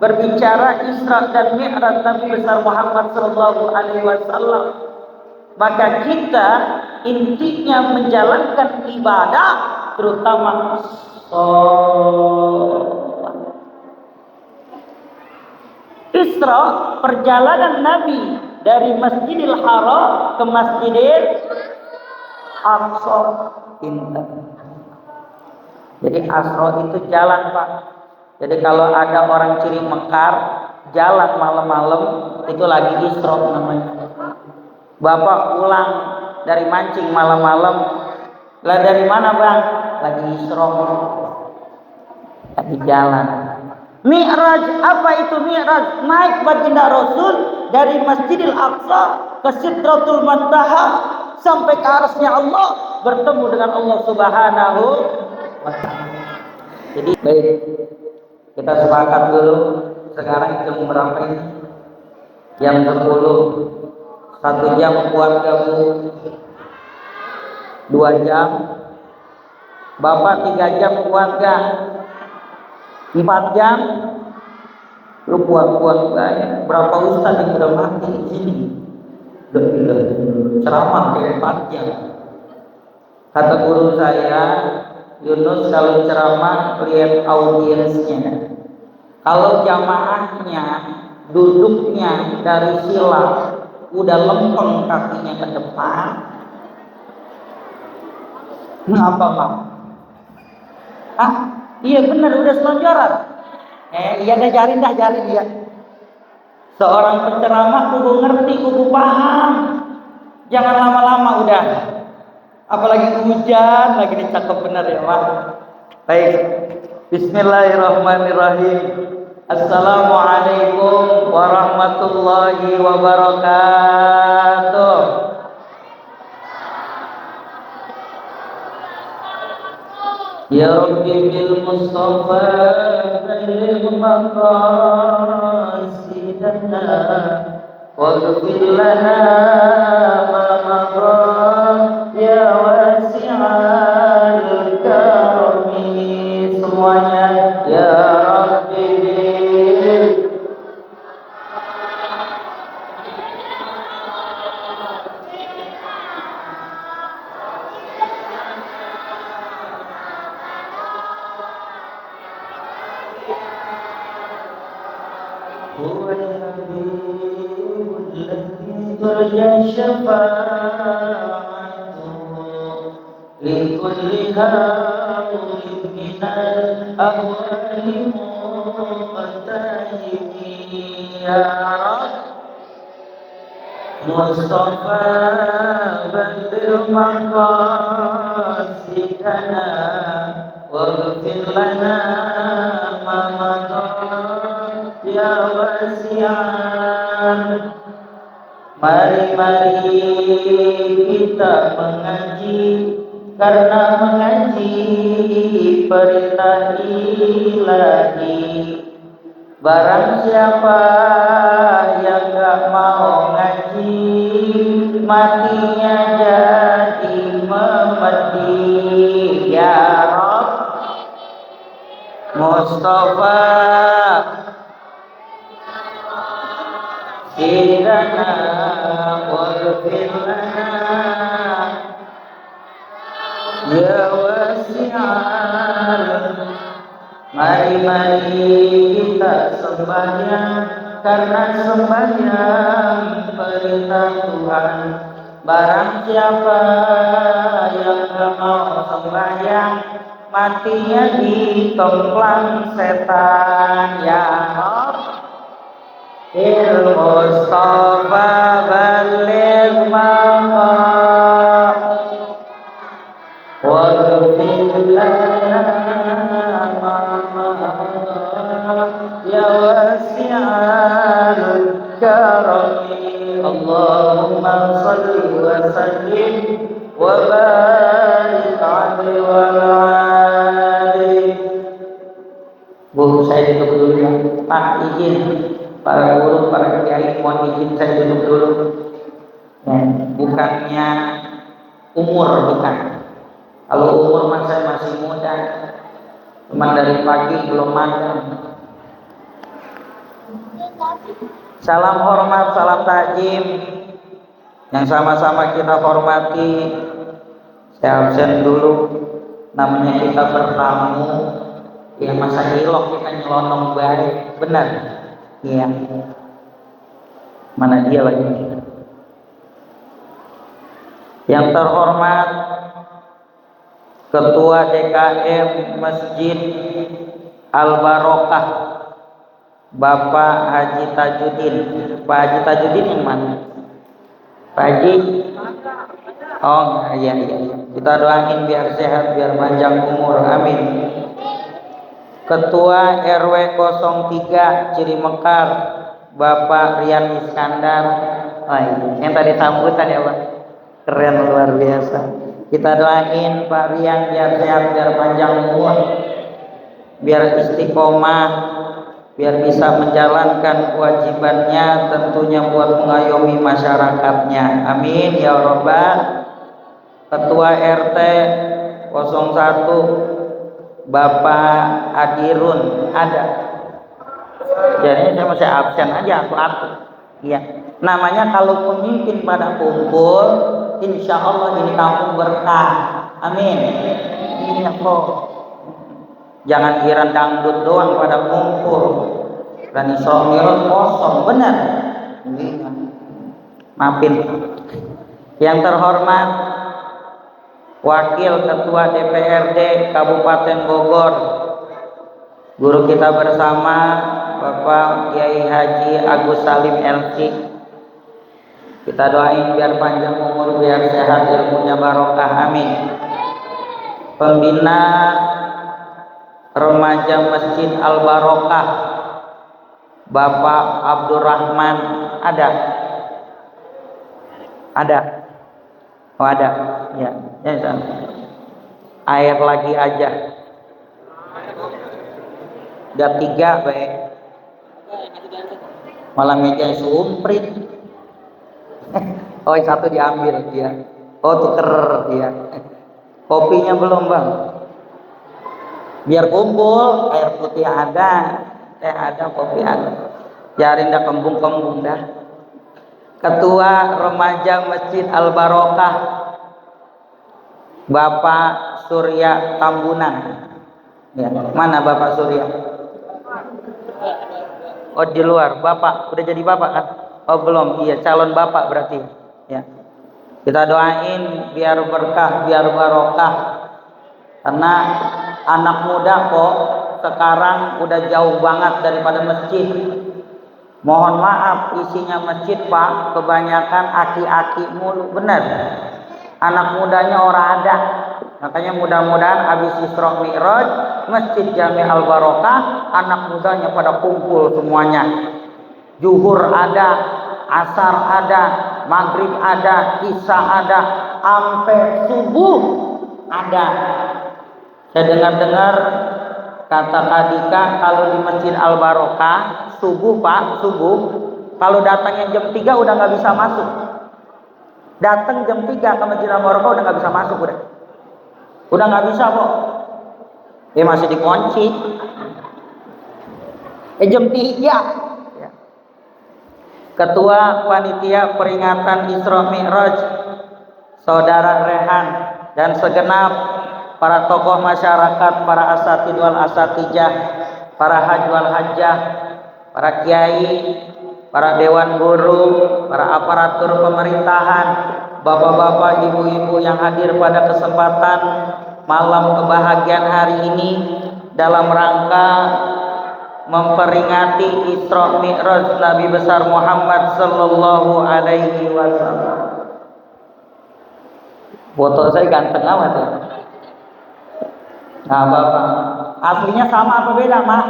berbicara Isra dan Mi'raj Nabi besar Muhammad sallallahu alaihi wasallam, maka kita intinya menjalankan ibadah, terutama sholat. Isra, perjalanan Nabi dari Masjidil Haram ke Masjidil Aqsa. Jadi Asra itu jalan, Pak. Jadi kalau ada orang ciri mekar jalan malam-malam, itu lagi Isra namanya. Bapak pulang dari mancing malam-malam, lah dari mana bang? Lagi Isra, lagi jalan. Mi'raj, apa itu Mi'raj? Naik baginda Rasul dari Masjidil Aqsa ke Sidratul Muntaha sampai ke arsy-Nya Allah, bertemu dengan Allah Subhanahu wa Ta'ala. Jadi baik, kita sepakat dulu. Sekarang jam berapa ini? Jam 10. 1 jam kuat kamu, 2 jam. Bapak 3 jam kuat gak? 4 jam. Lu kuat-kuat gak? Berapa ustaz yang udah mati di sini? Udah ceramah kayak 4 jam. Kata guru saya, Yunus, kalau ceramah lihat audiensnya. Kalau jamaahnya duduknya dari sila udah lempeng kakinya ke depan, ngapa bang? Ah, iya benar, udah selonjoran. Iya dah, jalin ya. Seorang penceramah kudu ngerti, kudu paham. Jangan lama-lama udah. Apalagi hujan lagi, dicakap benar ya Pak. Baik, bismillahirrahmanirrahim. Assalamualaikum warahmatullahi wabarakatuh. Ya Rabbi bil Mustafa bil maqasidana waghfir lana ma madra ya wasi'al karami. Semuanya ya Rabbi ترجى شفاعته لكل هول من الأهوال مقتحم يا رب مصطفى بلغ مقاصدنا واغفر لنا ما مضى يا wasi'an. Mari kita mengaji, karena mengaji perintah ilahi. Barang siapa yang gak mau ngaji, matinya jadi memedi. Ya Rabb Mustafa Sidana waghfir lana ya wasi'al. Mari kita sembahyang, karena sembahyang perintah Tuhan. Barang siapa yang tak mau sembahyang, matinya ditomplang setan. Ya Rabb Il Mustafa baligh maqam waghfir lana ya wasi'al karami. Allahumma salli wa sallim wa barik alaihi wa alihi. Bu, saya duduk dulu ya. Pak, izin. Para guru, para kiai, mohon izin saya duduk dulu. Bukannya umur, bukan. Kalau umur saya masih muda, cuma dari pagi belum makan. Salam hormat, salam takjim yang sama-sama kita hormati. Saya absen dulu, namanya kita bertamu. Ya masa ilok kita nyelonong baik, benar? Iya. Mana dia lagi? Yang terhormat Ketua DKM Masjid Al-Barokah Bapak Haji Tajuddin. Pak Haji Tajuddin yang mana? Pak Haji? Oh iya. Kita doain biar sehat, biar panjang umur. Amin. Ketua RW 03 Cirimekar Bapak Rian Iskandar. Oh, iya. Yang tadi sambutan ya Pak. Keren luar biasa. Kita doain Pak Rian biar sehat, biar panjang umur, biar istiqomah, biar bisa menjalankan kewajibannya, tentunya buat mengayomi masyarakatnya. Amin ya Rabbal. Ketua RT 01 Bapak Adirun ada. Jadi saya masih absen aja aku. Iya. Namanya kalau pemimpin pada kumpul, insya Allah ini kampung berkah. Amin. Iya kok. Jangan kira dangdut doang pada kumpul. Dan Isra Mi'raj kosong, benar. Maafin. Yang terhormat Wakil Ketua DPRD Kabupaten Bogor, guru kita bersama Bapak Kiai Haji Agus Salim LC. Kita doain biar panjang umur, biar sehat, ilmunya barokah. Amin. Pembina Remaja Masjid Al-Barokah Bapak Abdurrahman ada? Oh ada. Ya. Air lagi aja. Udah 3 baik. Malah meja sumprit. Oh 1 diambil dia. Oh tuker dia. Kopinya belum bang. Biar kumpul, air putih ada, teh ada, kopi ada. Biarin dah kembung-kembung dah. Ketua Remaja Masjid Al-Barokah Bapak Surya Tambunan. Ya, mana Bapak Surya? Oh di luar. Bapak udah jadi bapak kan? Oh belum. Iya calon bapak berarti. Ya. Kita doain biar berkah, biar barokah. Karena anak muda kok sekarang udah jauh banget daripada masjid. Mohon maaf isinya masjid Pak, kebanyakan aki-aki mulu, bener. Anak mudanya orang ada. Makanya mudah-mudahan habis Isra Mi'raj Masjid Jami Al-Barokah anak mudanya pada kumpul semuanya. Zuhur ada, asar ada, maghrib ada, isya ada, sampai subuh ada. Saya dengar-dengar kata Kak Dika kalau di Masjid Al-Barokah subuh Pak, subuh kalau datangnya jam 3 udah nggak bisa masuk. Datang jam 3 ke Masjid Al-Barokah udah nggak bisa masuk udah nggak bisa kok. Masih dikunci. Jam 3. Ketua Panitia Peringatan Isra Mi'raj Saudara Rehan dan segenap para tokoh masyarakat, para asatidz wal asatijah, para haj wal hajjah, para kiai, para dewan guru, para aparatur pemerintahan, bapak-bapak, ibu-ibu yang hadir pada kesempatan malam kebahagiaan hari ini dalam rangka memperingati Isra Mi'raj Nabi besar Muhammad sallallahu alaihi wasallam. Foto saya ganteng amat ya. Nah, Bapak, aslinya sama apa beda, Mak?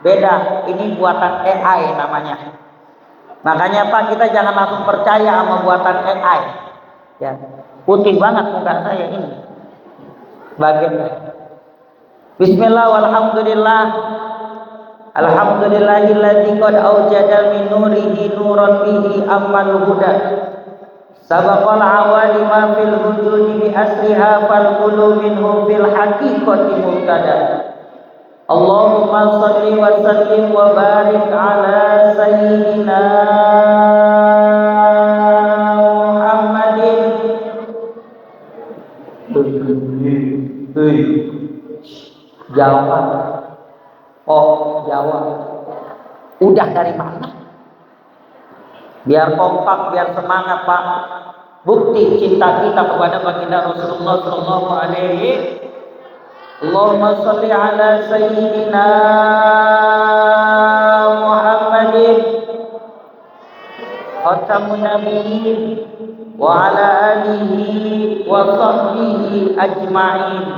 Beda. Ini buatan AI namanya. Makanya Pak, kita jangan langsung percaya sama buatan AI. Ya, putih banget muka saya ini. Bagiannya. Bismillah walhamdulillah. Alhamdulillahilladzi qad aujada min nurihi nuran bihi ammal huda. Sabaqal awalima fil wujudi bi asriha fal qulu minhu fil haqiqati mubtada. Allahumma salli wa sallim wa barik ala sayyidina Muhammadin. Jawab. Oh, jawab. Udah dari mana? Biar kompak, biar semangat, Pak. Bukti cinta kita kepada baginda Rasulullah sallallahu alaihi. Allahumma salli ala sayyidina Muhammadin khatamun nabiyyin wa ala alihi wa sahbihi ajma'in.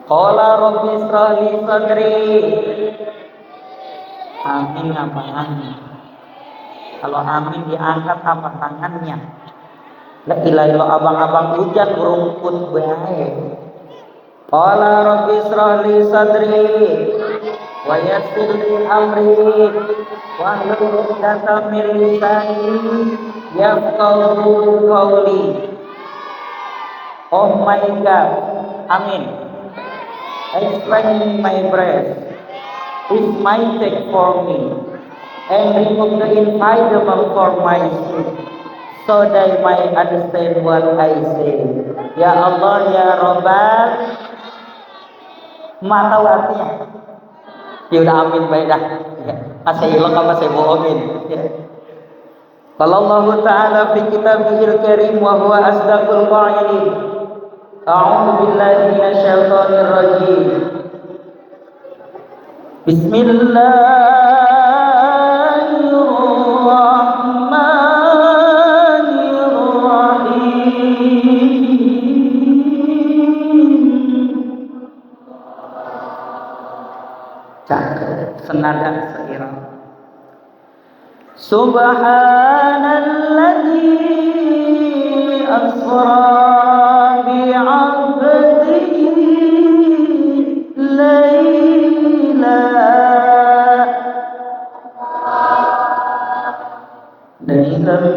Qala rabbi israh li sadri. Amin apa amin? Kalau amin diangkat apa tangannya? La ilaha illallah, abang-abang hujan rumput bae. Qala rabbi israh li sadri wa yassir li amri wa hlul 'uqdatam min lisani yafqahu qawli. Oh my God, amin. Expand my breast is my take for me, and remove the impediment for my sake, so that I understand what I say. Ya Allah, ya Rabbal, mata artinya. Ya udah amin baik dah. Asal hilang apa saya bohongin. Kalau Allah Taala fi kitabihil karim wa huwa asdaqul qa'ilin. A'udzu billahi minasyaitonir rajim. Bismillahirrahmanirrahim. Cakep, senada seirama. Subhanalladzi asra bi'abdihi laila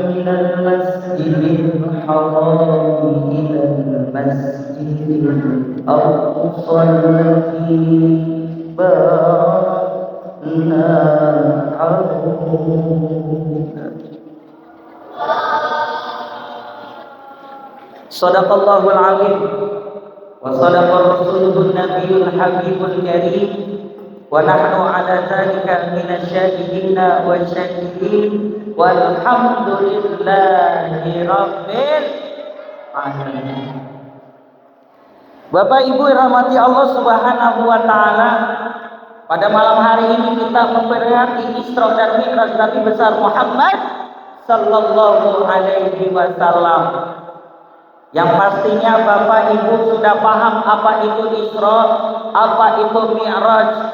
minal masjidil haram ilal masjidil aqsa allati barakna Sadaqallahul azim wa sadaqa rasuluhun nabiyul habibul karim wa nahnu ala dhalika minasyahidina wa syahidin walhamdulillahi rabbil alamin. Bapak Ibu rahmati Allah Subhanahu wa taala, pada malam hari ini kita memperingati Isra dan Mi'raj Nabi besar Muhammad sallallahu alaihi wasallam. Yang pastinya Bapak Ibu sudah paham apa itu Isra, apa itu Mi'raj.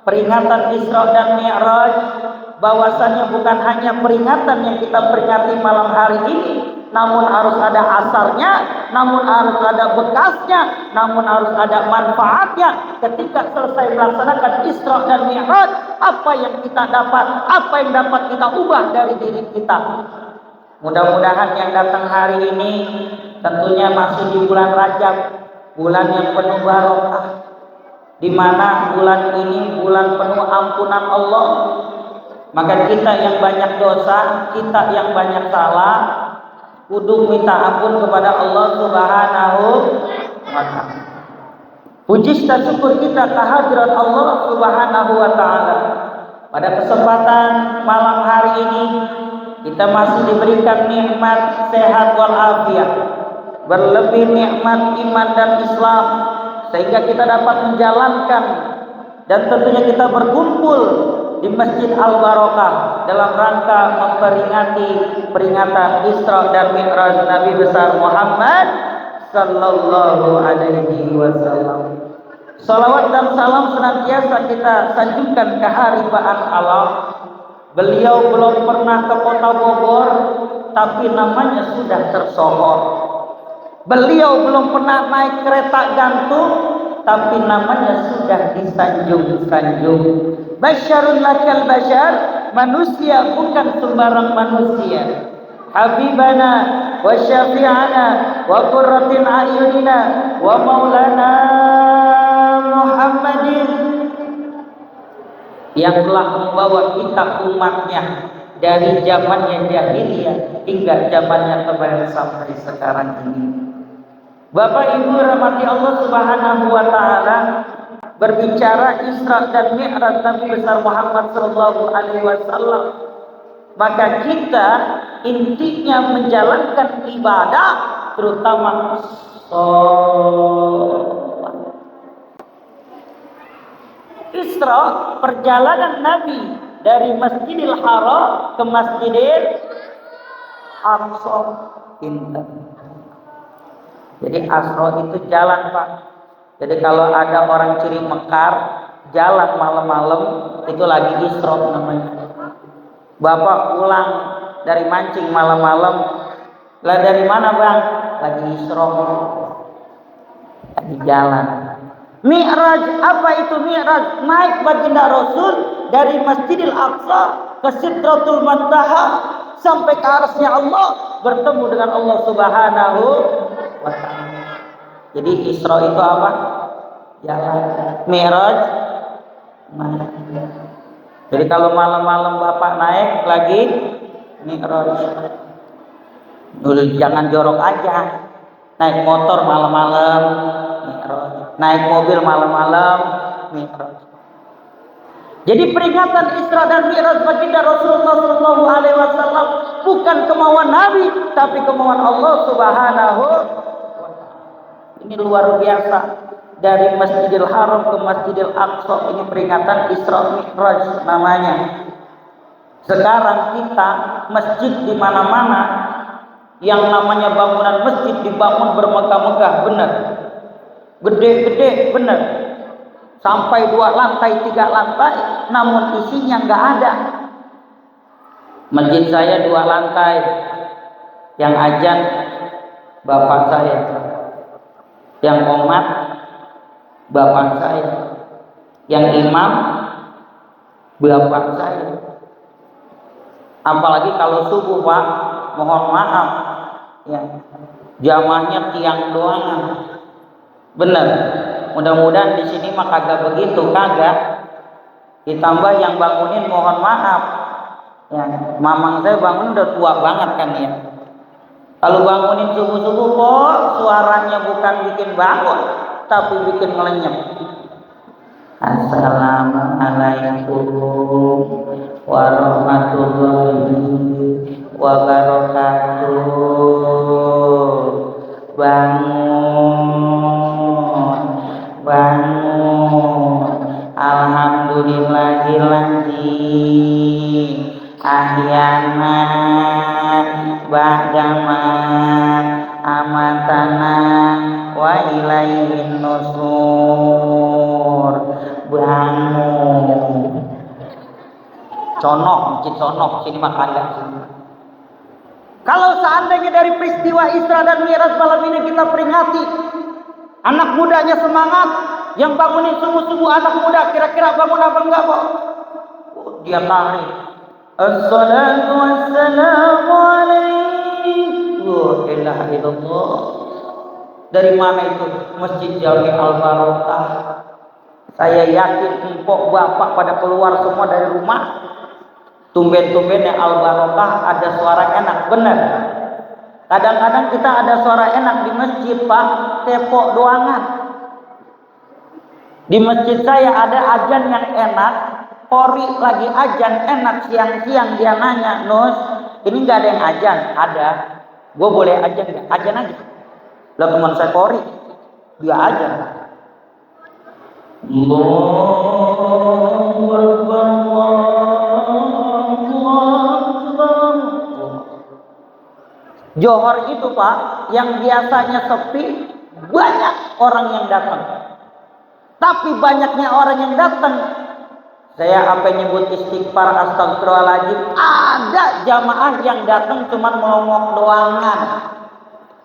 Peringatan Isra dan Mi'raj bahwasannya bukan hanya peringatan yang kita peringati malam hari ini, namun harus ada asarnya, namun harus ada bekasnya, namun harus ada manfaatnya. Ketika selesai melaksanakan Isra dan Mi'raj, apa yang kita dapat, apa yang dapat kita ubah dari diri kita. Mudah-mudahan yang datang hari ini tentunya masih di bulan Rajab, bulan yang penuh barokah, di mana bulan ini bulan penuh ampunan Allah. Maka kita yang banyak dosa, kita yang banyak salah, kudu minta ampun kepada Allah Subhanahu wa taala. Puji dan syukur kita kehadirat Allah Subhanahu wa taala. Pada kesempatan malam hari ini kita masih diberikan nikmat sehat walafiat, berlebih nikmat iman dan Islam, sehingga kita dapat menjalankan dan tentunya kita berkumpul di Masjid Al-Barakah dalam rangka memperingati peringatan Isra dan Mi'raj Nabi besar Muhammad sallallahu alaihi wasallam. Salawat dan salam senantiasa kita sanjungkan keharibaan Allah. Beliau belum pernah ke kota Bogor, tapi namanya sudah tersohor. Beliau belum pernah naik kereta gantung, tapi namanya sudah disanjung-sanjung. Basyarun lakal basyar, manusia bukan sembarang manusia. habibana wa syafi'ana wa qurratin a'yunina wa maulana Muhammadin, yang telah membawa kita umatnya dari zamannya jahiliyah hingga zamannya terbaik sampai sekarang ini. Bapak Ibu rahmati Allah Subhanahu wa taala, berbicara Isra dan Mi'raj Nabi besar Muhammad sallallahu alaihi wasallam, maka kita intinya menjalankan ibadah, terutama sholat. Isra, perjalanan Nabi dari Masjidil Haram ke Masjidil Aqsa. Jadi Asra itu jalan, Pak. Jadi kalau ada orang ciri mekar jalan malam-malam, itu lagi Isra namanya. Bapak pulang dari mancing malam-malam, lah dari mana bang? Lagi Isra, lagi jalan. Mi'raj, apa itu Mi'raj? Naik baginda Rasul dari Masjidil Aqsa ke Sidratul Muntaha sampai ke arsy-Nya Allah, bertemu dengan Allah Subhanahu wa ta'ala. Jadi Isra itu apa? Jalan. Mi'raj naik. Jadi kalau malam-malam Bapak naik lagi Mi'raj. Dulu jangan jorok aja. Naik motor malam-malam Mi'raj. Naik mobil malam-malam Mi'raj. Jadi peringatan Isra dan Mi'raj baginda Rasulullah SAW bukan kemauan Nabi, tapi kemauan Allah Subhanahu wa ta'ala. Ini luar biasa. Dari Masjidil Haram ke Masjidil Aqsa, ini peringatan Isra Mi'raj namanya. Sekarang kita masjid di mana-mana, yang namanya bangunan masjid dibangun bermegah-megah, benar. Gede-gede, benar. Sampai 2 lantai, 3 lantai, namun isinya nggak ada. Masjid saya 2 lantai, yang azan bapak saya, yang qomat bapak saya, yang imam bapak saya. Apalagi kalau subuh, Pak, mohon maaf ya, jamaahnya tiang doangan. Bener, mudah-mudahan di sini mah kagak begitu, kagak. Ditambah yang bangunin mohon maaf ya, mamang saya bangun udah tua banget kan ya. Kalau bangunin subuh-subuh kok suaranya bukan bikin bangun, tapi bikin melenyap. Assalamualaikum warahmatullahi wabarakatuh. Bangun, bangun. Alhamdulillahilladzi ahyana ba'dama amatana wa ilaihin nusur. Bangun. Conok, masjid Conok, sini mah kagak. Kalau seandainya dari peristiwa Isra dan Mi'raj malam ini kita peringati, anak mudanya semangat, yang bangunin subuh-subuh anak muda, kira-kira bangun apa enggak, Pak? Oh, dia tarik. Assalatu wassalamu alaikum. La ilaha illallah. Dari mana itu? Masjid Jami Al-Barokah. Saya yakin empok bapak pada keluar semua dari rumah. Tumben-tumbennya Al-Barokah ada suara enak, benar. Kadang-kadang kita ada suara enak di masjid, Pak, tepok doangan. Di masjid saya ada ajan yang enak, Kori lagi ajan enak, siang-siang dia nanya, Nus, ini nggak ada yang ajan? Ada. Gue boleh ajan nggak? Ajan aja. Lah teman saya Kori, dia ajan. Allahu Akbar, Allahu Akbar. Johor itu, Pak, yang biasanya sepi, banyak orang yang datang. Tapi banyaknya orang yang datang, saya apa nyebut istighfar, astagfirullahaladzim, ada jamaah yang datang cuman melongok doangan.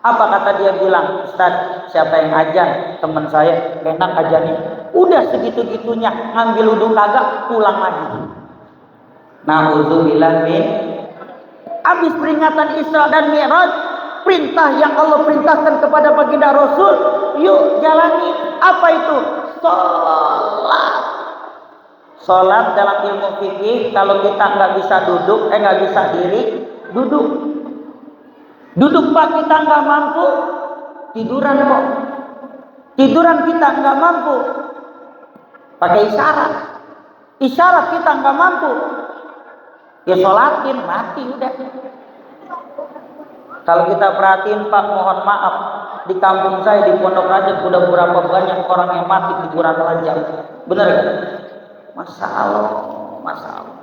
Apa kata dia bilang, Ustaz, siapa yang ajan? Teman saya, enak ajannya. Udah segitu-gitunya, ngambil wudhu kagak, pulang lagi. Na'udzubillah min Habis peringatan Isra dan Mi'raj, perintah yang Allah perintahkan kepada baginda Rasul, yuk jalani. Apa itu? Sholat. Sholat dalam ilmu fikih, kalau kita nggak bisa duduk, nggak bisa diri, duduk. Duduk Pak kita nggak mampu, tiduran kok. Tiduran kita nggak mampu, pakai isyarat. Isyarat kita nggak mampu, ya sholatin, mati udah. Kalau kita perhatiin Pak, mohon maaf, di kampung saya di Pondok Rajab udah berapa banyak orang yang mati di Bulan Rajab. Bener kan? Masya Allah, Masya Allah.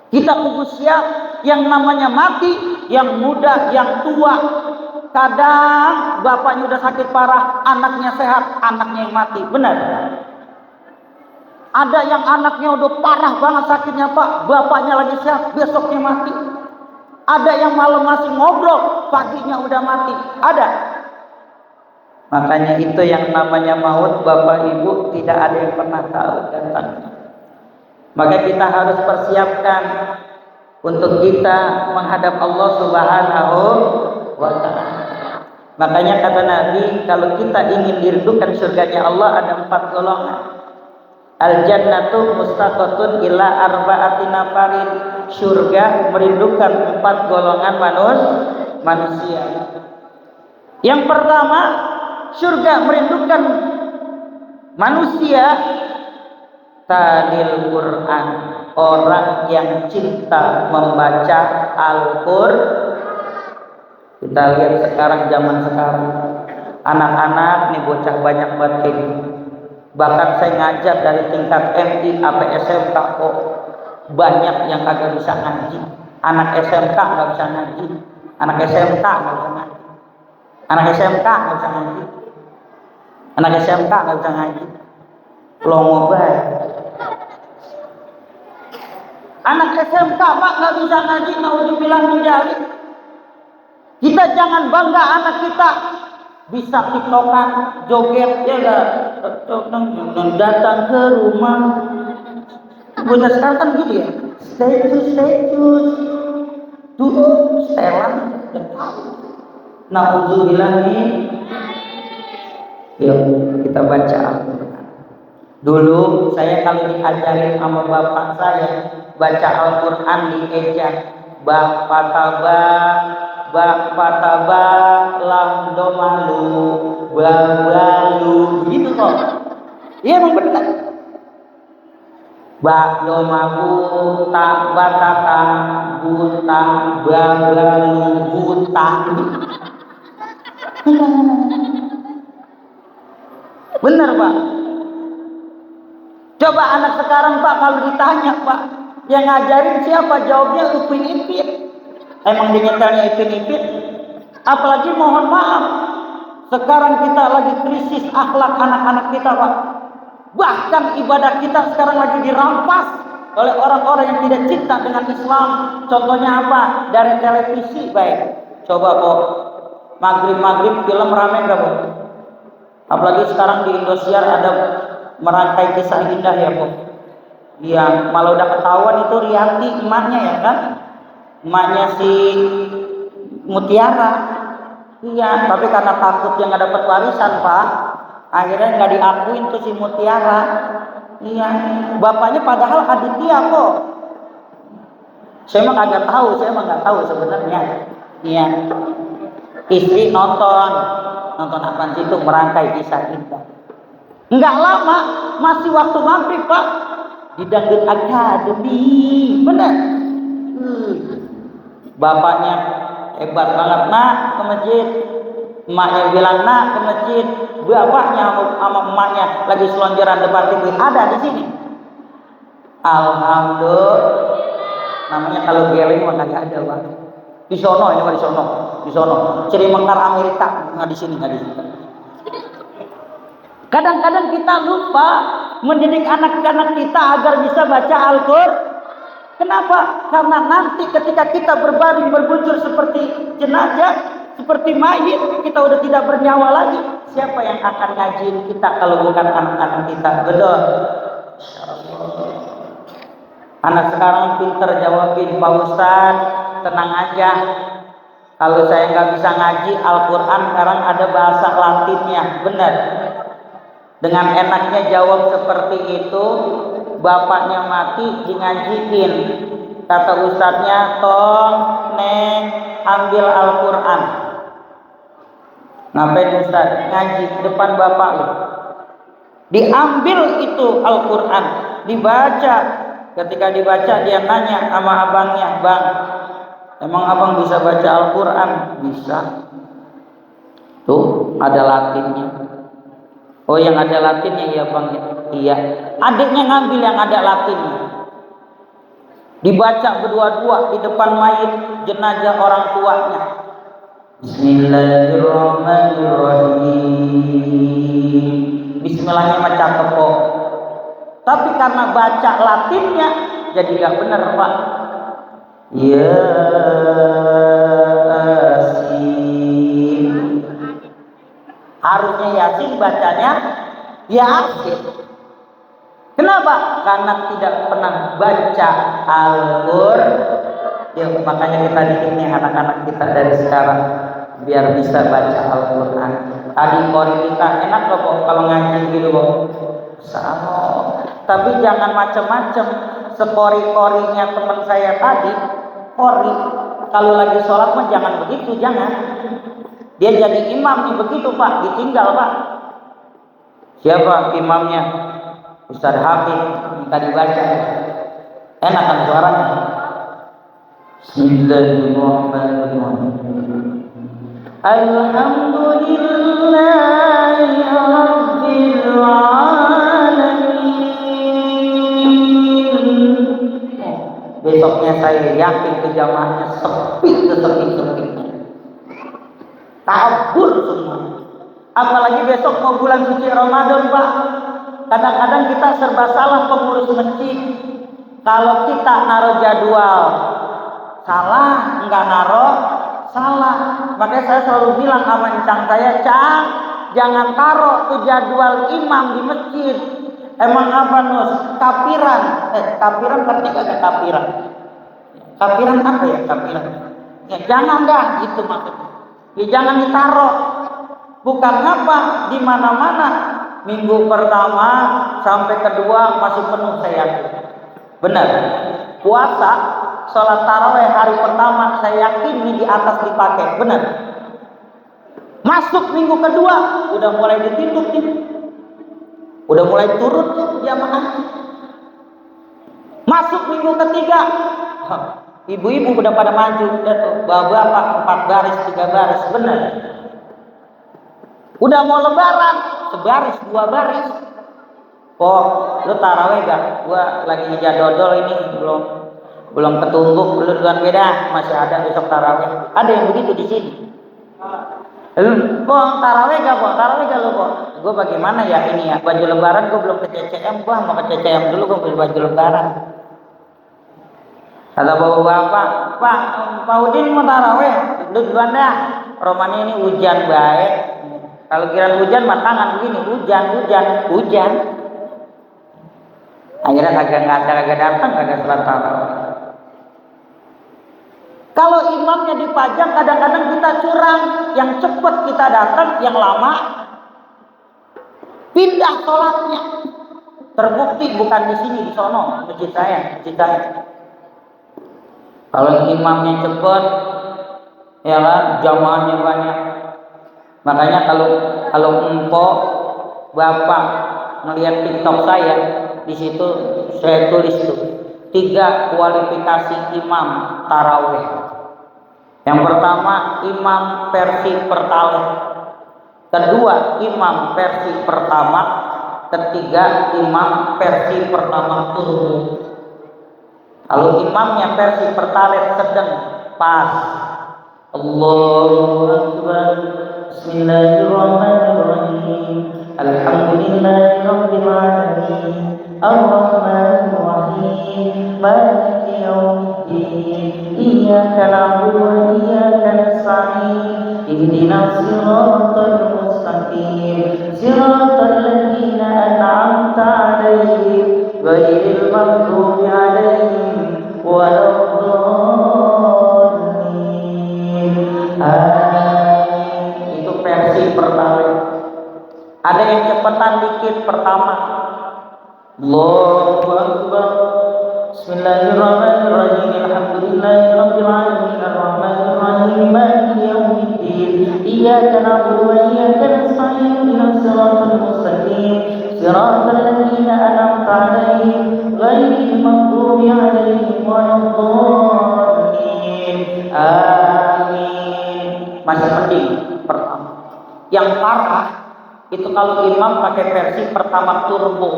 Kita kudu siap yang namanya mati, yang muda, yang tua. Kadang bapaknya udah sakit parah, anaknya sehat, anaknya yang mati. Benar? Ada yang anaknya udah parah banget sakitnya Pak, bapaknya lagi sehat, besoknya mati. Ada yang malam masih ngobrol, paginya udah mati. Ada. Makanya itu yang namanya maut, Bapak Ibu, tidak ada yang pernah tahu datangnya. Maka kita harus persiapkan untuk kita menghadap Allah Subhanahu wa ta'ala. Makanya kata Nabi, kalau kita ingin dirindukan surganya Allah, ada 4 golongan. Al-jannatu mustaqatun ila arba'ati nafarin. Surga merindukan 4 golongan manusia. Yang pertama, surga merindukan manusia talil Quran, orang yang cinta membaca Al-Qur'an. Kita lihat sekarang, zaman sekarang, anak-anak nih bocah banyak banget kayak gini. Bahkan saya ngajar dari tingkat MI sampai SMK kok banyak yang kagak bisa ngaji. Anak SMK nggak bisa ngaji, anak SMK nggak bisa ngaji, anak SMK nggak bisa ngaji, anak SMK nggak bisa ngaji. Longo bae. Anak SMK Pak nggak bisa ngaji, naudzubillah min dzalik. Kita jangan bangga anak kita bisa tiktokan, joget, ya lah, datang ke rumah. Bocah sekarang kan gitu ya, status, dulu setelan dan tahu. Naudzubillah min. Yuk kita baca Al-Quran. Dulu saya kalau diajarin sama bapak saya baca Al-Quran di eja, Bak pataba lam domalu babalu, begitu kok. Iya emang benar. Bak domalu tak batata buta babalu buta. Benar Pak. Coba anak sekarang Pak kalau ditanya Pak, yang ngajarin siapa? Jawabnya Upin Ipin. Emang dinyetelnya Ipin-Ipin? Apalagi mohon maaf, sekarang kita lagi krisis akhlak anak-anak kita Pak. Bahkan ibadah kita sekarang lagi dirampas oleh orang-orang yang tidak cinta dengan Islam. Contohnya apa? Dari televisi baik. Coba kok maghrib film rame gak Pak? Apalagi sekarang di Indosiar ada merangkai kisah indah ya Pak. Yang malah udah ketahuan itu Rianti emaknya ya kan? Emaknya si Mutiara. Iya, tapi karena takut dia nggak dapat warisan Pak, akhirnya nggak diakuin tuh si Mutiara. Iya, bapaknya padahal Aditya kok. Saya emang nggak tahu sebenarnya. Iya, istri nonton apa sih itu merangkai kisah indah. Nggak lama, masih waktu maghrib Pak, di Dangdut Academy, bener. Bapaknya hebat banget, nak ke masjid. Emaknya bilang nak ke masjid. Bapaknya sama emaknya lagi selonjoran depan TV, ada di sini. Alhamdulillah. Namanya kalau geleng mah nggak ada Pak. Di sono ini mah di sono. Ciri Mekar Amerika nggak di sini. Kadang-kadang kita lupa mendidik anak-anak kita agar bisa baca Al-Qur'an. Kenapa? Karena nanti ketika kita berbaring berbujur seperti jenazah, seperti mayit, kita udah tidak bernyawa lagi. Siapa yang akan ngajiin kita kalau bukan anak-anak kita? Betul. Anak sekarang pinter jawabin, Pak Ustadz, tenang aja. Kalau saya nggak bisa ngaji Al-Quran, sekarang ada bahasa Latinnya, benar. Dengan enaknya jawab seperti itu, bapaknya mati dingajiin. Kata ustadznya, tong, neng, ambil Al-Quran. Ngapain ustadz? Ngaji depan bapak lo. Diambil itu Al-Quran, dibaca. Ketika dibaca dia nanya sama abangnya, bang, emang abang bisa baca Al-Quran? Bisa. Tuh ada Latinnya. Oh yang ada Latinnya ya bang? Iya. Adiknya ngambil yang ada Latinnya. Dibaca berdua-dua di depan mayit jenazah orang tuanya. Bismillahirrahmanirrahim. Bismillahnya macam kepok. Tapi karena baca Latinnya jadi gak benar pak. Yasin. Harusnya Yasin, bacanya Yasin. Kenapa? Karena tidak pernah baca Al-Qur'an. Ya, makanya kita didik anak-anak kita dari sekarang biar bisa baca Al-Qur'an. Tadi kori kita enak loh kok kalau ngaji gitu kok. Sama. Tapi jangan macam-macam. Sekori-korinya teman saya tadi, kori. Kalau lagi sholat mah jangan begitu, jangan. Dia jadi imam nih begitu pak, ditinggal pak. Siapa imamnya? Ustaz Hafid, minta dibaca. Enak kan suaranya? Bismillahirrahmanirrahim. Alhamdulillahi Rabbil Alamin. Besoknya saya yakin ke jamaahnya sepi sesepi-sepinya. Kabur semua. Apalagi besok mau bulan suci Ramadan pak. Kadang-kadang kita serba salah pengurus masjid. Kalau kita naruh jadwal salah, enggak naruh salah. Makanya saya selalu bilang sama encang saya, Cang, jangan taruh tuh jadwal imam di masjid. Emang apa Nus? Kapiran. Kapiran berarti kagak kapiran. Kapiran apa ya kapiran? Ya jangan dah gitu maksudnya. Ya jangan ditaruh. Bukan apa di mana-mana. Minggu pertama sampai kedua masih penuh saya yakin. Benar. Puasa, sholat tarawih hari pertama saya yakin ini di atas dipakai. Benar. Masuk minggu kedua udah mulai ditutup nih. Udah mulai turun jamaah. Masuk minggu ketiga, ibu-ibu udah pada maju, udah tuh bapak 4 baris 3 baris, benar. Udah mau lebaran, sebaris 2 baris. Oh, lu taraweh gak? Gua lagi ngejar dodol ini belum ketumbuk, lu dengan beda, masih ada besok taraweh. Ada yang begitu di sini. Lu, taraweh gak, taraweh gak lu, Gue bagaimana ya ini ya, baju lebaran gue belum ke CCM, gue mau ke CCM dulu, gue beli baju lebaran. Kata bapak, Pak Udin mau taraweh, lu duluan dah. Romanya ini hujan baik. Kalau kira hujan mah tangan begini, hujan. Akhirnya kagak datang, kagak sholat tarawih. Kalau imamnya dipajang, kadang-kadang kita curang. Yang cepat kita datang, yang lama pindah sholatnya. Terbukti bukan di sini, di sono, masjid saya. Kalau imamnya cepat, ya kan, jamaahnya banyak. Makanya kalau empok bapak melihat TikTok saya, di situ saya tulis tuh 3 kualifikasi imam tarawih. Yang pertama imam versi pertalih, kedua imam versi pertama, ketiga imam versi pertama turbo. Kalau imamnya versi pertalih sedang pas. Allahu Akbar. Bismillahirrahmanirrahim. Alhamdulillahirabbil alamin. Ar-Rahmanir Rahim. Maliki yaumiddin. Iyyaka na'budu wa iyyaka nasta'in. Ihdinas siratal mustaqim. Siratal ladzina an'amta 'alaihim ghairil maghdubi 'alaihim waladdallin. Amin. Itu versi pertama. Ada yang cepetan dikit pertama. Allahu Akbar. Bismillahirrahmanirrahim. Alhamdulillahirabbil alamin arrahmanir rahim maliki yaumiddin. Iyyaka na'budu wa iyyaka nasta'in ihdinas siratal mustaqim. Siratal ladzina an'amta 'alaihim ghairil maghdubi 'alaihim waladdallin. Amin. Masih penting pertama. Yang parah itu kalau imam pakai versi pertama turbo.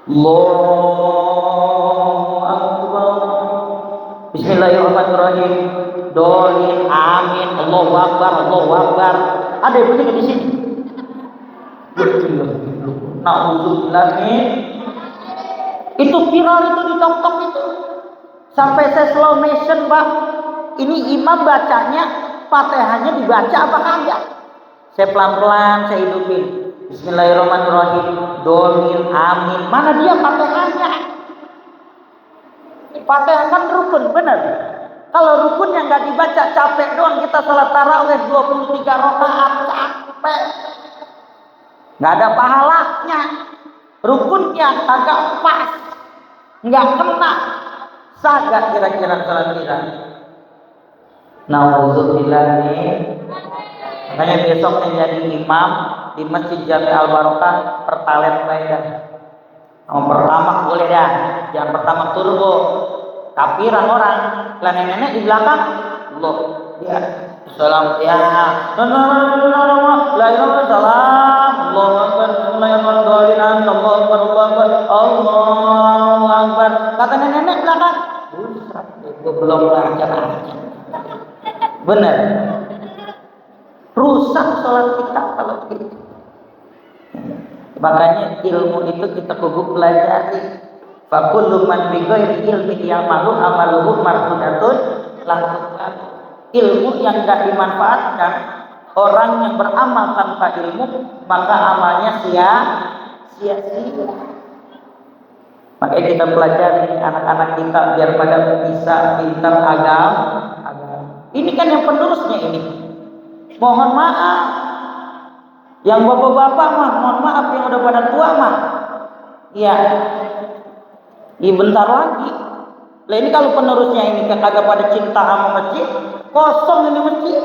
Allahu Akbar. Bismillahirrahmanirrahim. Dolin, amin, Allahu Akbar, Allahu Akbar. Ada yang begitu di sini. Nauzubillah. Itu viral itu di TikTok itu. Sampai saya slow motion, Pak. Ini imam bacanya, Fatihahnya dibaca apa kagak? Saya pelan-pelan saya hidupin. Bismillahirrahmanirrahim. Dolin, amin. Mana dia Fatihahnya? Fatihah kan rukun, benar. Kalau rukunnya nggak dibaca, capek doang kita salat tarawih 23 rakaat, capek. Nggak ada pahalanya. Rukunnya agak pas, nggak kena. Sah nggak kira-kira salat kita? Nauzubillah nih. Makanya besok yang jadi imam di Masjid Jami Al Barokah pertalet bayar. Nomor pertama boleh dah, jangan pertama turbo. Tapi orang lah nenek di belakang, loh, ya, salam ya, la ilaha illallah, Allahu akbar, la ilaha illallah, Allahu akbar. Kata nenek belakang, gue belum belajar aja. Benar. Rusak sholat kita kalau gitu. Makanya ilmu itu kita kudu pelajari. Fakullu man bi ghairi ilmi ya'malu amaluhu mardudatun lahu. Ilmu yang tidak dimanfaatkan, orang yang beramal tanpa ilmu, maka amalnya sia-sia. Makanya kita pelajari anak-anak kita biar pada bisa pintar agama. Ini kan yang penerusnya ini. Mohon maaf, yang bapak-bapak mah, mohon maaf yang udah pada tua mah, ya, bentar lagi. Lah ini kalau penerusnya ini kagak pada cinta sama masjid, kosong ini masjid.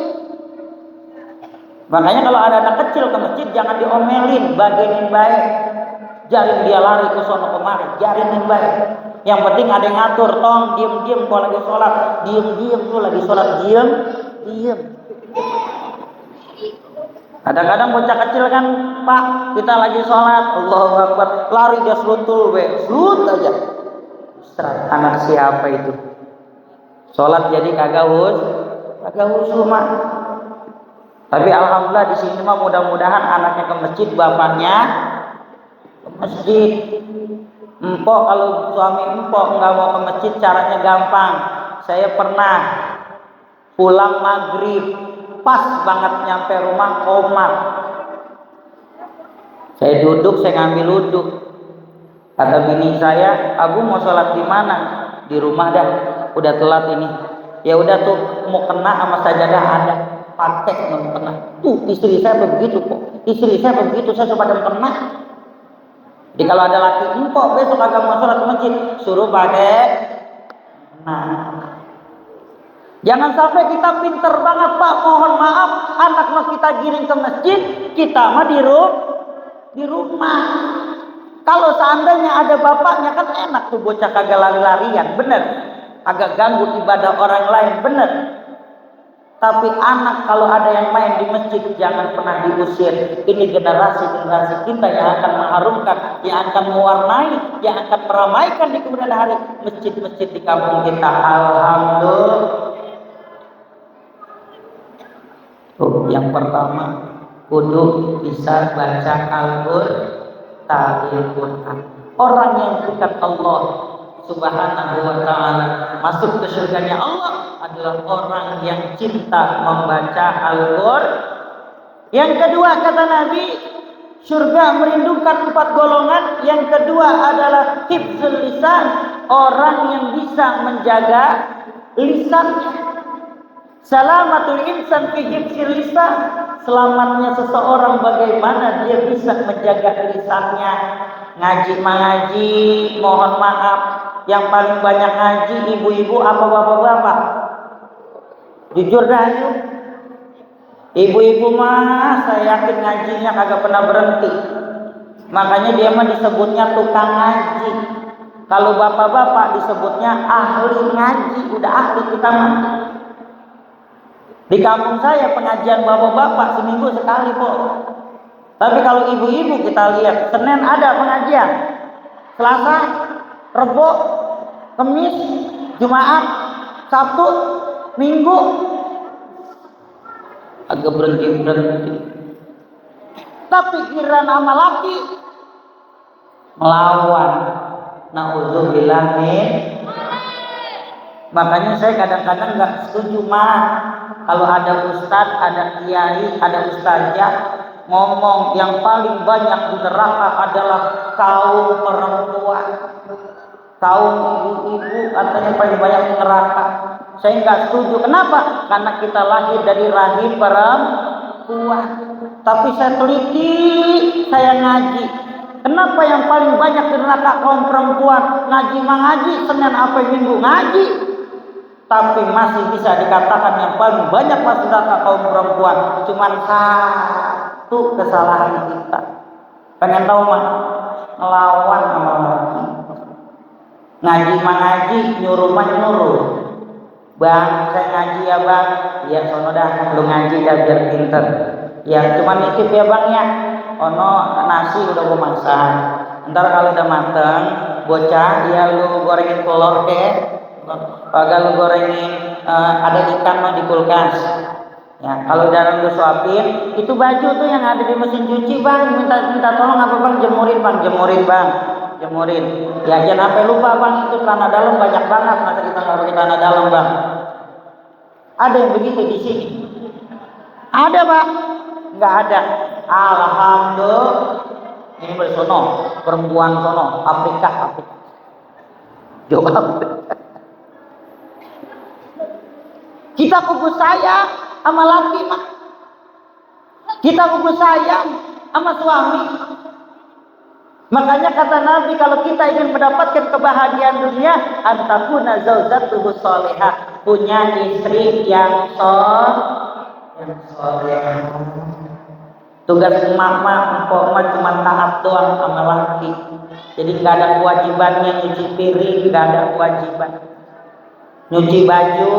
Makanya kalau ada anak kecil ke masjid jangan diomelin, bagenin baik, jarin dia lari ke sono kemari, jarinin baik. Yang penting ada yang ngatur, tong diem kalau lagi sholat, diem tuh lagi sholat diem. Kadang-kadang bocah kecil kan, Pak, kita lagi sholat, Allahu Akbar, lari dia seluntul, selut aja. Anak siapa itu? Sholat jadi kagak husu mah. Tapi alhamdulillah di sini mah mudah-mudahan anaknya ke masjid, bapaknya ke masjid. Empok kalau suami empok nggak mau ke masjid caranya gampang. Saya pernah pulang maghrib, pas banget nyampe rumah komat. Saya duduk, saya ngambil wudhu. Kata bini saya, Abu mau sholat di mana? Di rumah dah, udah telat ini. Ya udah tuh mau kena sama sajadah ada, patek mau kena. Tuh istri saya begitu kok. Istri saya begitu, saya coba kena. Jadi kalau ada laki empok besok agak mau sholat ke masjid, suruh pakai. Nah, jangan sampai kita pinter banget, Pak. Mohon maaf, anak mah kita giring ke masjid, kita mah di rumah. Kalau seandainya ada bapaknya kan enak tuh bocah kagak lari-larian, bener. Agak ganggu ibadah orang lain, bener. Tapi anak kalau ada yang main di masjid jangan pernah diusir. Ini generasi kita yang akan mengharumkan, yang akan mewarnai, yang akan meramaikan di kemudian hari masjid-masjid di kampung kita. Alhamdulillah. Yang pertama, kudu bisa baca Al-Qur'an. Orang yang dekat Allah Subhanahu wa ta'ala, masuk ke surganya Allah adalah orang yang cinta membaca Al-Qur'an. Yang kedua kata Nabi, surga merindukan 4 golongan. Yang kedua adalah hifzul lisan, orang yang bisa menjaga lisannya. Salamatul insan fi hifzil lisan, selamatnya seseorang bagaimana dia bisa menjaga lisannya. Ngaji mengaji, mohon maaf, yang paling banyak ngaji ibu-ibu apa bapak-bapak? Jujur dah yuk. Ibu-ibu mah saya yakin ngajinya kagak pernah berhenti. Makanya dia mah disebutnya tukang ngaji. Kalau bapak-bapak disebutnya ahli ngaji, udah ahli kita mah. Di kampung saya pengajian bapak-bapak seminggu sekali kok. Tapi kalau ibu-ibu kita lihat, Senin ada pengajian, Selasa, Rebo, Kamis, Jumat, Sabtu, Minggu agak berhenti. Tapi giliran sama laki melawan. Nauzubillah min. Makanya saya kadang-kadang nggak setuju mah kalau ada ustadz, ada kiai, ada ustazah ngomong yang paling banyak di neraka adalah kaum perempuan, kaum ibu-ibu katanya paling banyak di neraka. Saya nggak setuju. Kenapa? Karena kita lahir dari rahim perempuan. Tapi saya teliti, saya ngaji. Kenapa yang paling banyak di neraka kaum perempuan? Ngaji mengaji, Senin apa Minggu ngaji. Tapi masih bisa dikatakan yang paling banyak masih neraka kaum perempuan. Cuman satu kesalahan kita. Pengen tahu mah? Ngelawan sama laki. Ngaji mengaji, nyuruh mah nyuruh. Bang, saya ngaji ya bang. Ya sono dah, lu ngaji dah biar pinter. Ya cuma nitip ya bang ya. Ono nasi udah gue masak. Ntar kalau udah mateng, bocah ya lu gorengin telur ke. Kagak lu gorengin ada ikan mah di kulkas. Ya kalau udah lu suapin, itu baju tuh yang ada di mesin cuci bang. Minta tolong apa bang? Jemurin bang, jemurin. Ya jangan sampai lupa bang, itu tanah dalam banyak banget. Masa kita nggak pakai tanah dalam bang? Ada yang begitu di sini? Ada pak? Nggak ada. Alhamdulillah. Ini bersono, perempuan sono, Afrika. Jawab. Kita kubu sayang sama laki mah. Kita kubu sayang sama suami. Makanya kata Nabi, kalau kita ingin mendapatkan kebahagiaan dunia, antakuna zaujatuhu sholihah, punya istri yang soleh. Tugas emak-emak, empok-emak cuma taat doang sama laki. Jadi nggak ada kewajibannya nyuci piring, nggak ada kewajiban. Nyuci baju,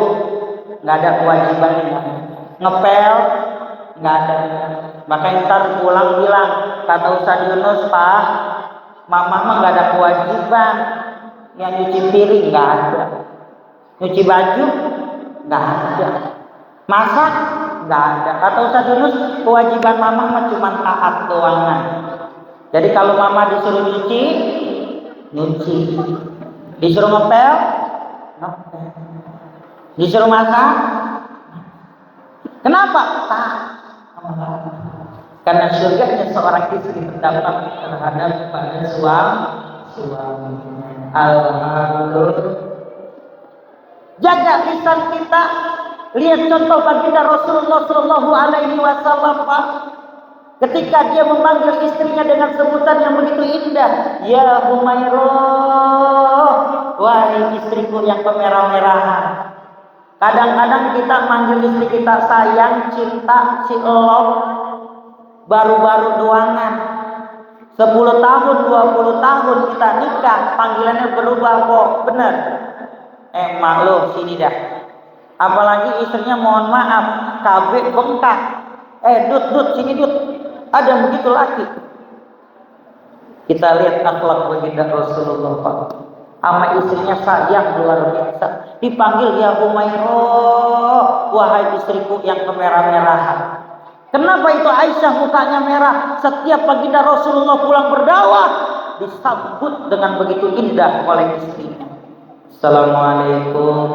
nggak ada kewajibannya. Ngepel, nggak ada. Makanya ntar pulang bilang, kata Ustaz Yunus, Pak, mama mah nggak ada kewajiban. Yang nyuci piring nggak ada. Nyuci baju, nggak ada. Masak, nggak ada. Kata Ustaz Yunus, kewajiban mama mah cuma taat doangan. Jadi kalau mama disuruh nyuci, disuruh ngepel, disuruh masak. Kenapa? Taat. Karena surganya seorang istri terdapat terhadap pada suami. Alhamdulillah. Jaga lisan kita. Lihat contoh baginda Rasulullah Shallallahu Alaihi Wasallam, Pak. Ketika dia memanggil istrinya dengan sebutan yang begitu indah, ya Humairah, wahai istriku yang kemerah-merahan. Kadang-kadang kita manggil istri kita sayang, cinta, si elok, baru-baru doangan. 10 tahun, 20 tahun kita nikah, panggilannya berubah kok, bener. Mak lo sini dah. Apalagi istrinya mohon maaf, KB bengkak. Dut, sini dut. Ada yang begitu laki. Kita lihat akhlak baginda Rasulullah Pak. Sama istrinya sayang luar biasa. Dipanggil ya Humairah, wahai istriku yang kemerah-merahan. Kenapa itu Aisyah mukanya merah? Setiap baginda Rasulullah pulang berdakwah disambut dengan begitu indah oleh istrinya. Assalamualaikum.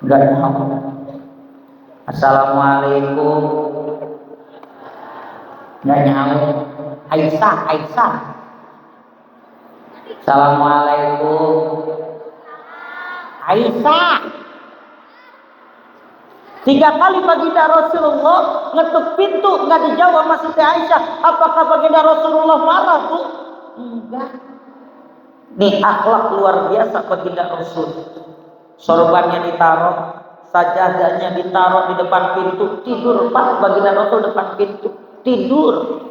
Enggak tahu. Assalamualaikum. Enggak nyaut. Aisyah. Assalamualaikum. Aisyah. 3 kali baginda Rasulullah ngetuk pintu nggak dijawab sama Siti Aisyah. Apakah baginda Rasulullah marah tuh? Enggak. Nih akhlak luar biasa baginda Rasul. Sorbannya ditaruh, sajadahnya ditaruh di depan pintu, tidur Pak baginda Rasul depan pintu, tidur.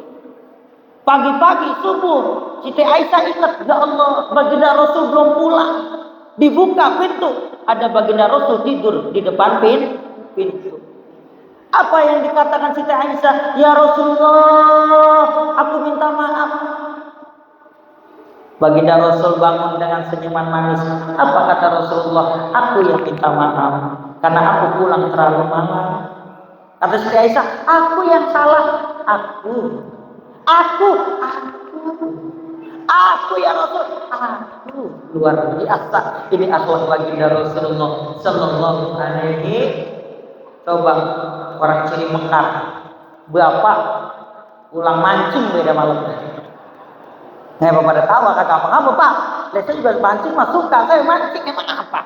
Pagi-pagi subuh, Siti Aisyah ingat, ya Allah, baginda Rasul belum pulang. Dibuka pintu, ada baginda Rasul tidur di depan pintu. Apa yang dikatakan Siti Aisyah? Ya Rasulullah, aku minta maaf. Baginda Rasul bangun dengan senyuman manis. Apa kata Rasulullah? Aku yang minta maaf karena aku pulang terlalu malam. Kata Siti Aisyah, aku yang salah. Aku ya Rasul. Aku luar biasa. Ini akhlak baginda Rasulullah Sallallahu Alaihi. Coba orang ciri Mekar, bapak pulang mancing beda malam. Nah, bapak pada tahu kata apa Pak? Saya juga mancing mah suka, saya mancing emang apa?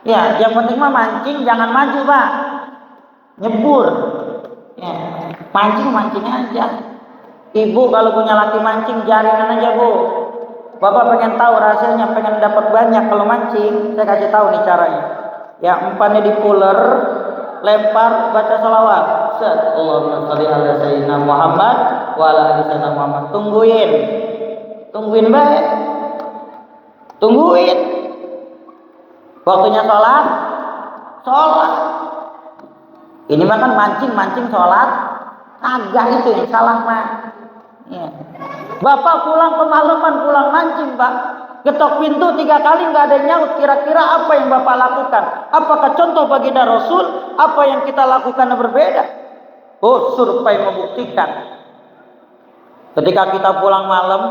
Ya, yang penting mah mancing, jangan maju Pak. Nyebur. Ya, mancing aja. Ibu kalau punya laki mancing jaringan aja Bu. Bapak pengen tahu rahasianya, pengen dapat banyak kalau mancing, saya kasih tahu nih caranya. Ya, umpannya dipuler, lempar, baca salawat. Allahumma sholli ala sayyidina Muhammad wa ala ali sayyidina Muhammad. Tungguin baik. Tungguin. Waktunya sholat. Ini mah kan mancing sholat. Kagak itu yang salah mah. Ya. Bapak pulang kemalaman, pulang mancing Pak. Ketok pintu 3 kali nggak ada yang nyaut. Kira-kira apa yang Bapak lakukan? Apakah contoh baginda Rasul? Apa yang kita lakukan berbeda? Oh, survei membuktikan. Ketika kita pulang malam,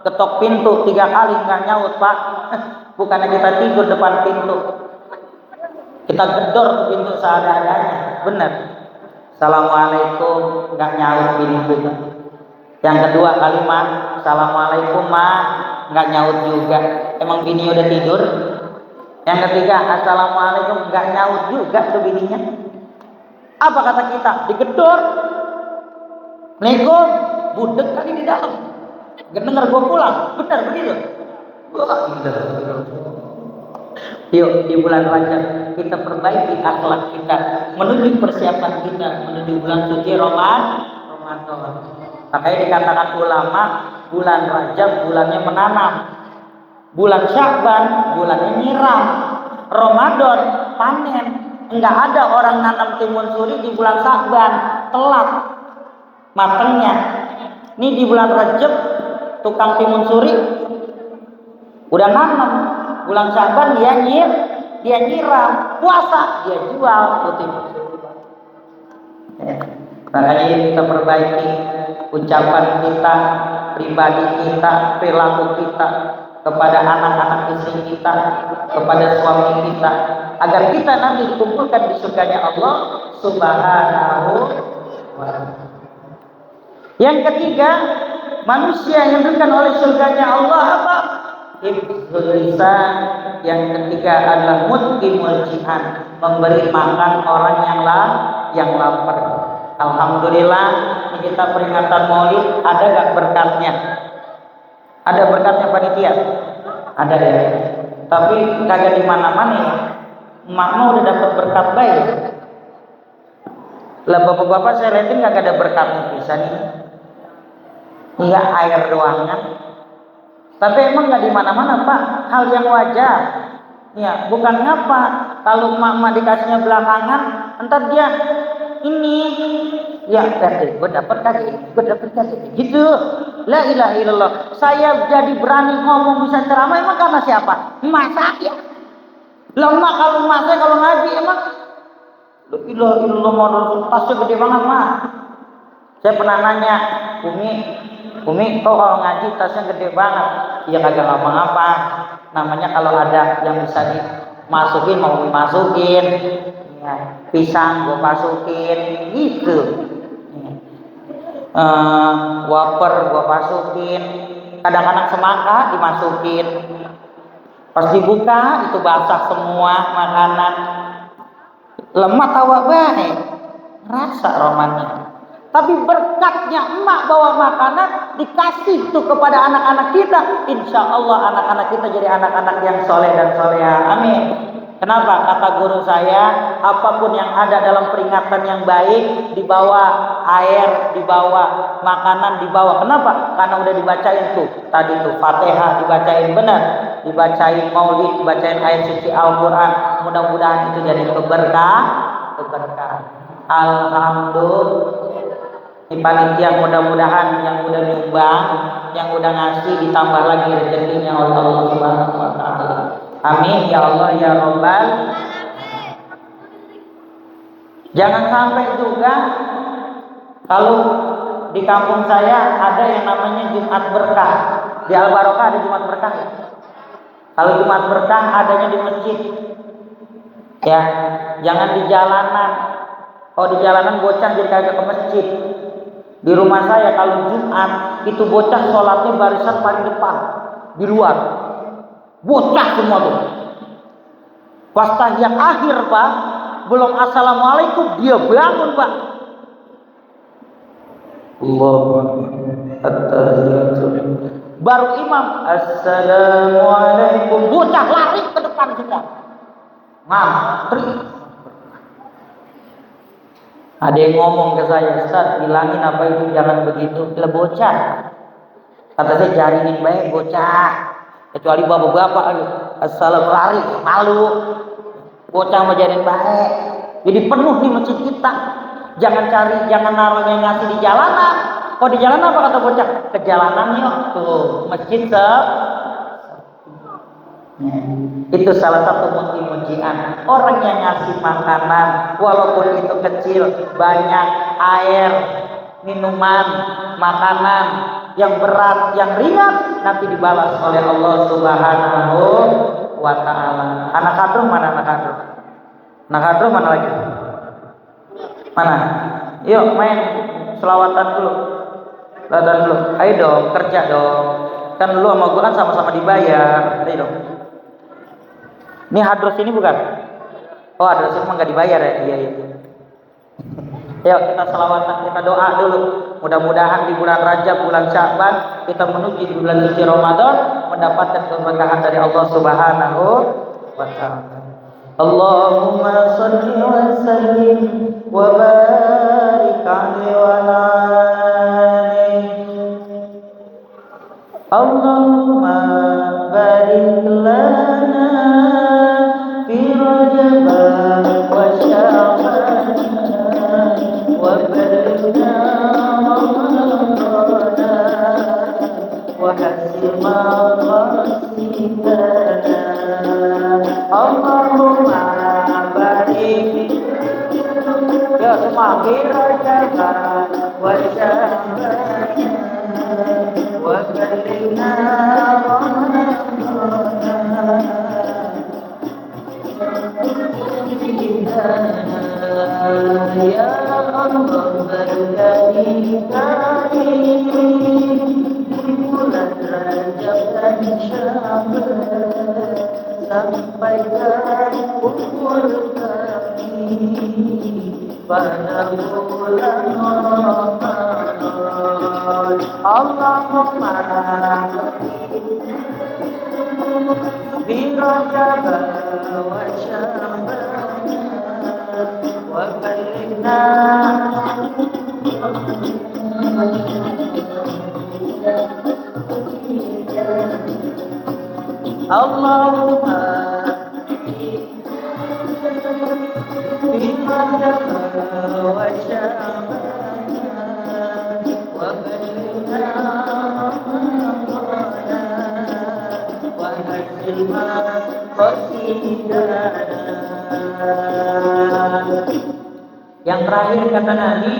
ketok pintu 3 kali nggak nyaut Pak. Bukannya kita tidur depan pintu, kita gedor pintu seadanya. Benar. Assalamualaikum, nggak nyaut pintu. Yang kedua kalimat, Assalamualaikum Ma, nggak nyaut juga. Emang bini udah tidur? Yang ketiga, Assalamualaikum, nggak nyaut juga tuh bininya. Apa kata kita? Digedor. Assalamualaikum, budek kali di dalam. Gak denger gua pulang, benar begitu. Yuk di bulan Rajab kita perbaiki akhlak kita menuju persiapan kita menuju bulan suci Ramadan. Makanya dikatakan ulama, bulan Rajab bulannya menanam, bulan Sya'ban bulannya nyiram, Ramadan panen. Enggak ada orang nanam timun suri di bulan Sya'ban, telat matengnya. Ini di bulan Rajab tukang timun suri udah nanam, bulan Sya'ban dia nyiram, puasa dia jual putih. Makanya ini kita perbaiki ucapan kita, pribadi kita, perilaku kita kepada anak-anak istri kita, kepada suami kita, agar kita nanti dikumpulkan di surganya Allah Subhanahu wa ta'ala. Yang ketiga, manusia yang diberikan oleh surganya Allah apa? Hifdzul lisan. Yang ketiga adalah mut'imul jihad, memberi makan orang yang lapar. Alhamdulillah, ini kita peringatan Maulid, ada gak berkatnya? Ada berkatnya panitia? Ada ya. Tapi kagak di mana-mana ya. Emak udah dapat berkat baik. Lah bapak-bapak saya lihatin kagak ada berkatnya bisa nih. Iya air doang kan. Tapi emang nggak di mana-mana Pak, hal yang wajar. Ya, bukan ngapa kalau emak dikasihnya belakangan, entar dia ini ya gue dapat kaki gitu. La ilaha illallah. Saya jadi berani ngomong bisa ceramah emang karena siapa? Emak saya. Lemah kalau emak saya kalau ngaji emang la ilaha illallah modal tasnya gede banget Mak. Saya pernah nanya, Umi, kok kalau ngaji tasnya gede banget? Ya kagak ngapa-ngapa. Namanya kalau ada yang bisa dimasukin mau dimasukin. Ya, pisang gue masukin gitu. Wafer gue masukin. kadang anak semangka dimasukin, pas dibuka itu basah semua makanan, lemak awak baik, rasa romannya. Tapi berkatnya emak bawa makanan dikasih tuh kepada anak-anak kita, insya Allah anak-anak kita jadi anak-anak yang soleh dan soleha. Amin. Kenapa? Kata guru saya, apapun yang ada dalam peringatan yang baik dibawa air, dibawa makanan, dibawa. Kenapa? Karena udah dibacain tuh tadi tuh Fatihah dibacain benar, dibacain Maulid, dibacain ayat suci Al-Quran. Mudah-mudahan itu jadi keberkah. Alhamdulillah. Ini panitia mudah-mudahan yang udah nyumbang, yang udah ngasih ditambah lagi rezekinya oleh Allah Subhanahu wa taala. Amin ya Allah ya Rabbal. Jangan sampai juga kalau di kampung saya ada yang namanya Jumat Berkah. Di Al Barokah ada Jumat Berkah. Kalau Jumat Berkah adanya di masjid. Ya, jangan di jalanan. Kalau di jalanan bocah jadi kagak ke masjid. Di rumah saya kalau Jumat itu bocah sholatnya barisan paling depan di luar, bocah semua tuh. Pas tahiyat akhir Pak, belum assalamualaikum dia bangun Pak. Allahu Akbar. Baru imam assalamualaikum, bocah lari ke depan semua. Ngantri. Ada yang ngomong ke saya, Ustaz, bilangin apa itu jangan begitu, bila bocah. Kata saya jaringin baik bocah. Kecuali bapak-bapak, assalamualaikum lari, malu. Bocah mau jaringin baik. Jadi penuh di masjid kita. Jangan naruh yang ngasih di jalanan. Kalau di jalanan apa kata bocah? Ke jalanan yuk, tuh masjid itu salah satu muji-mujian orang yang ngasih makanan, walaupun itu kecil, banyak, air, minuman, makanan yang berat, yang ringan, nanti dibalas oleh Allah Subhanahu wa taala. Anak kadro mana anak kadro? Anak kadro mana lagi? Mana? Yuk main selawatan dulu. Ayo dong, kerja dong. Kan lu sama gue kan sama-sama dibayar. Ayo dong. Ini hadros ini bukan? Oh hadros ini emang gak dibayar ya? Iya. Yuk kita selawatan, kita doa dulu. Mudah-mudahan di bulan Rajab, bulan Sya'ban kita menuju di bulan suci Ramadan mendapatkan keberkahan dari Allah Subhanahu wa taala. Allahumma shalli wa sallim wa barik alaihi wa alihi. Allahumma barik lana fi Rajab wa Sya'ban wa balighna Ramadan wa hasil maqasidana. Allahumma barik ya semua fi Rajab wa Sya'ban wa balighna ya Allah berkali-kali di bulan Rajab dan Sya'ban sampaikan umur kami pada bulan Ramadan. Allahumma bi Rajab wa Sya'ban wa balighna Allahumma bi Rajab wa Sya'ban wa balighna wa hasil maqasidana. Yang terakhir kata Nabi,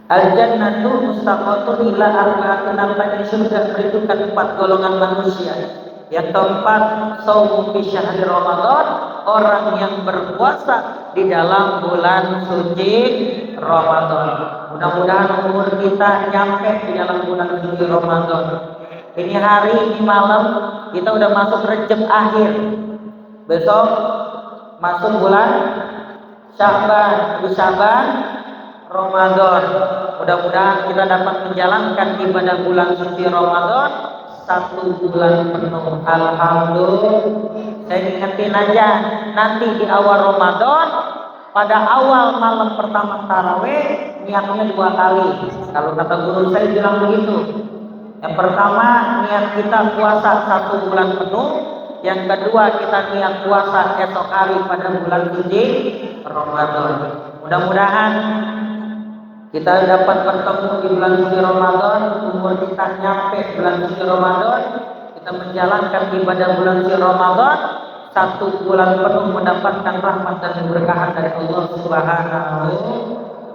al-jannatu mustaqatun ila arba'atin, nampak di surga beritukan 4 golongan manusia. Yang keempat, shaum fi syahri Ramadan, orang yang berpuasa di dalam bulan suci Ramadan. Mudah-mudahan umur kita nyampe di dalam bulan suci Ramadan. Ini hari, ini malam kita udah masuk Rejab akhir. Besok masuk bulan Sya'ban, Ramadan. Mudah-mudahan kita dapat menjalankan ibadah bulan suci Ramadan 1 bulan penuh. Alhamdulillah. Saya ingetin aja, nanti di awal Ramadan, pada awal malam pertama tarawih, niatnya 2 kali. Kalau kata guru saya bilang begitu. Yang pertama, niat kita puasa 1 bulan penuh. Yang kedua, kita niat puasa esok hari pada bulan suci Ramadan. Mudah-mudahan kita dapat bertemu di bulan suci Ramadan, umur kita nyampe bulan suci Ramadan, kita menjalankan ibadah bulan suci Ramadan 1 bulan penuh, mendapatkan rahmat dan keberkahan dari Allah Subhanahu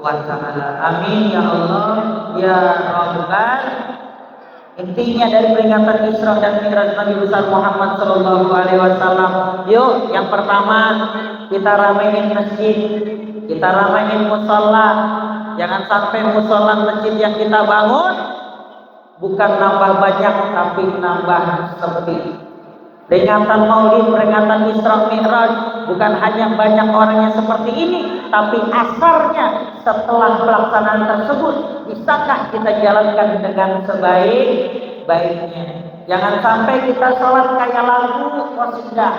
wa Ta'ala. Amin ya Allah ya Rabbal. Intinya dari peringatan Isra dan Mi'raj Nabi besar Muhammad sallallahu alaihi wasallam. Yuk, yang pertama kita ramein masjid, kita ramein musholla. Jangan sampai musholla masjid yang kita bangun bukan nambah banyak tapi nambah sepi. Peringatan Maulid, peringatan Isra Mi'raj bukan hanya banyak orang yang seperti ini, tapi asarnya setelah pelaksanaan tersebut bisakah kita jalankan dengan sebaik-baiknya. Jangan sampai kita sholat kayak lagu qasidah.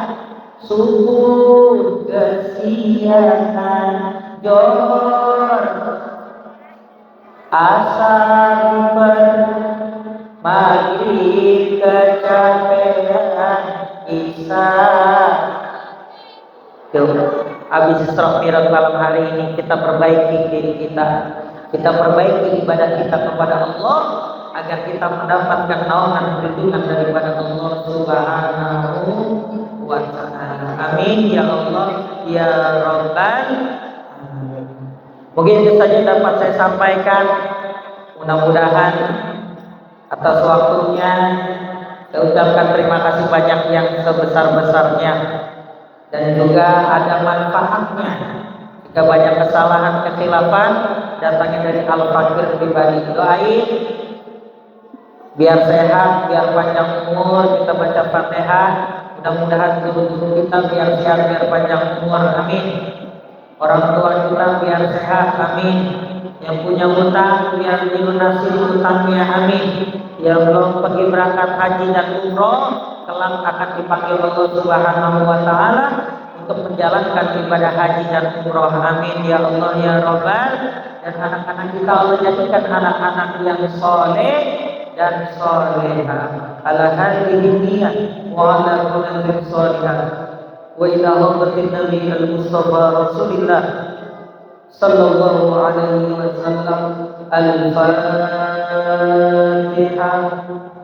Subuh kesiangan jor, asar maghrib kecapean, isya. Habis Isra Mi'raj malam hari ini kita perbaiki diri kita. Kita perbaiki ibadah kita kepada Allah agar kita mendapatkan naungan perlindungan daripada Allah Subhanahu wa Ta'ala. Amin ya Allah ya Rabbal. Mungkin itu saja dapat saya sampaikan. Mudah-mudahan atas waktunya saya ucapkan terima kasih banyak yang sebesar-besarnya, dan juga ada manfaatnya. Jika banyak kesalahan, kekhilafan datangnya dari al-fakir pribadi. Doain biar sehat, biar panjang umur, kita baca Fatihah. Mudah-mudahan guru-guru kita biar sehat, biar panjang umur. Amin. Orang tua kita biar sehat. Amin. Yang punya hutang biar dilunasi hutangnya. Amin. Yang belum pergi berangkat haji dan umroh kelak akan dipanggil Allah Subhanahu wa Ta'ala untuk menjalankan ibadah haji dan umroh. Amin ya Allah ya Rabbal. Dan anak-anak kita Allah jadikan anak-anak yang soleh dan solehah. Ala hadhihi niyyah wa ala kulli solehah. Wa ila hadratin Nabi al-Mustafa Rasulillah sallallahu alaihi wasallam. Al-Fatihah.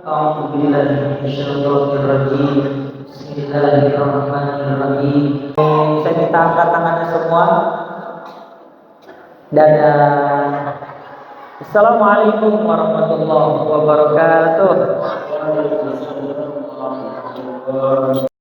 A'udzu billahi minasyaitonir rajim. Bismillahirrahmanirrahim. Saya minta angkat tangannya semua. Dadah. Assalamualaikum warahmatullahi wabarakatuh.